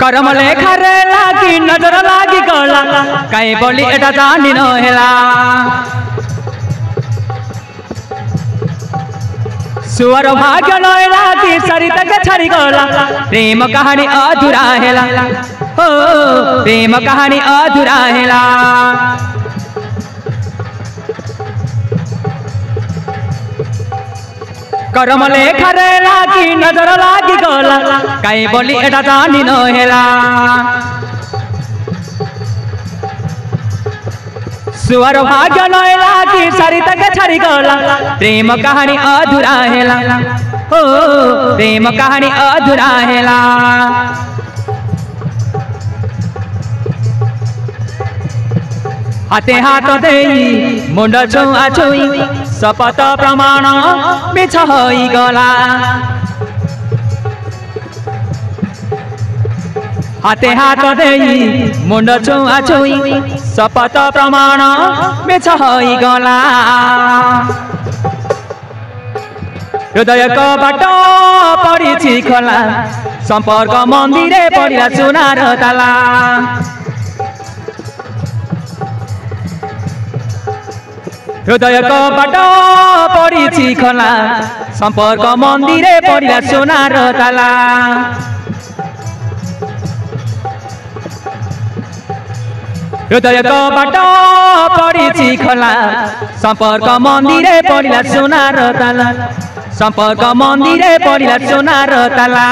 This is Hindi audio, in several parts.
करम लेखा रे लागी नजर लागी गला कहीं बोली एटा जानी न हेला सुअर भाग्य नय लागी सरिता के छड़ी गला प्रेम कहानी अधूरा हेला हो प्रेम कहानी अधूरा हेला करम लेखा रे लागी नजर लागी गला कहीं बोली एटा जानी न हेला सुअर भाग्य नय लागी सरिता के छड़ी गला प्रेम कहानी अधूरा हेला हो प्रेम कहानी अधूरा हेला हाथे हाथ देई मुंड छुआ छुई शपथ प्रमाण मिछ होई गला हाथे हाथ देई मुंड छुआ छुई शपथ प्रमाण मिछ होई गला हृदय बाट पड़ी खोला संपर्क मंदिरे पड़ा सुनार ताला हृदय बाट पड़ी खोला संपर्क मंदिरे पड़ा सुनार ताला हृदय बाट पड़ी खोला संपर्क मंदिरे पड़ा सुनार ताला संपर्क मंदिरे पड़ा सुनार ताला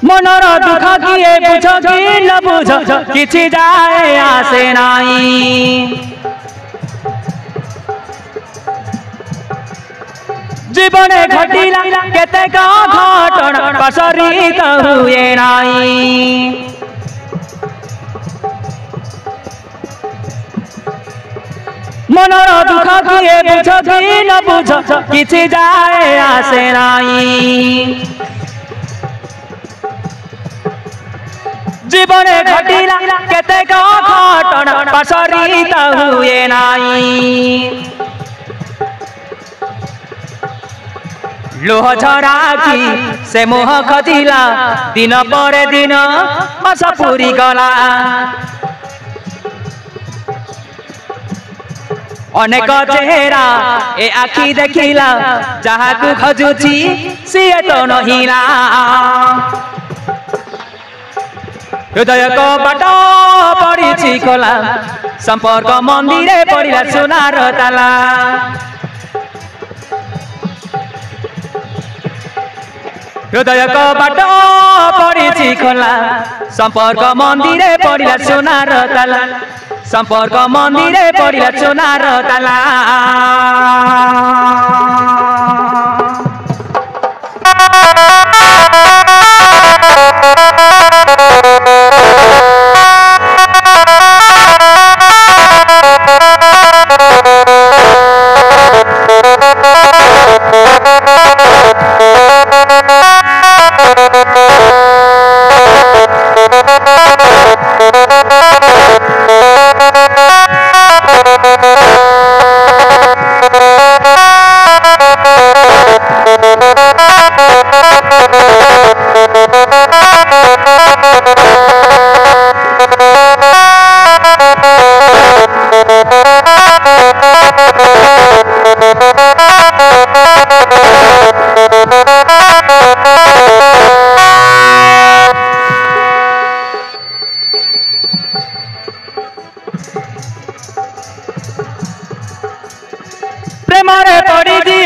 मनर दुख किए बुझ कि न बुझ किछि जाए आसे नाई जीवने घटिला केतेक घटन पसरित हुए नाई मनर दुख किए बुझ कि न बुझ किछि जाए आसे नाई जीवने घटिला केतेक घटन पसरित हुए नाई लोह झराकी से मोह खजिला दिन पर दिन बस पूरी गला अनेक चेहरा ए आखि देखिला जहा तू खजुची सिए तो नहिला हृदय बाट पड़ी खोला संपर्क मंदिरे पड़ा सुनार ताला हृदय बाट पड़ी खोला संपर्क मंदिरे पड़ा सुनार ताला संपर्क मंदिरे पड़ा सुनार ताला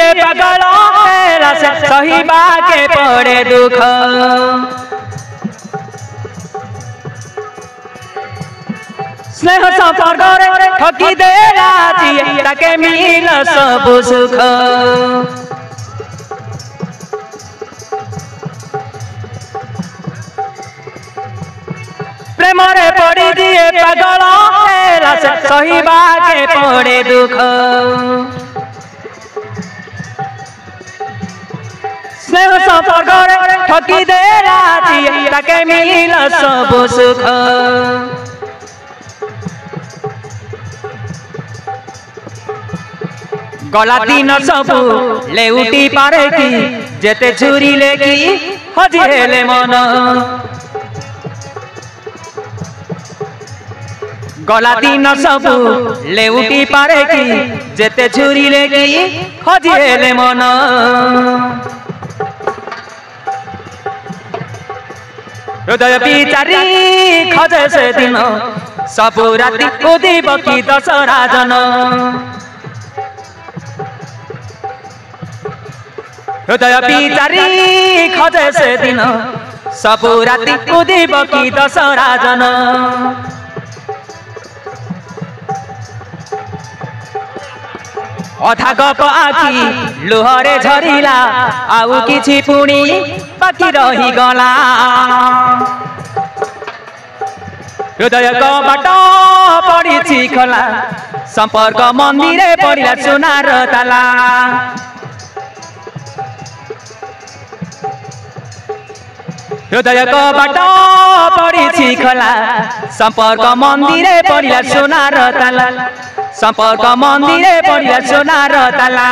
दिए पागल मेरा से सहिबा के पड़े दुख स्नेह संपर्क रे ठकी दे राती ताके मिल सब सुख प्रेम रे पड़ी दिए पागल मेरा से सहिबा के पड़े दुख स्नेह संपर्क रे ठकी दे राती ताके मिल सब सुख गला दिन सबू लेउटी पारे की जेते छुरी लेकी हजिले मन गला दिन सबू लेउटी पारे की जेते छुरी लेकी हजिले मन हृदय बिचारी खजे से दिन सबू राति उदिब की दशहरा जन हृदय बिचारी खजे से दिन सबू राति उदिब की दशहरा जन अधा गप आखि लुहरे झरिला आउ किछि पुणी बाकी रही गला हृदय कबाट पड़ी खोला संपर्क मंदिरे पड़िला सुनार ताला हृदय कबाट पड़ी खोला संपर्क मंदिरे पड़िला सुनार ताला संपर्क मंदिरे पड़िला सुनार ताला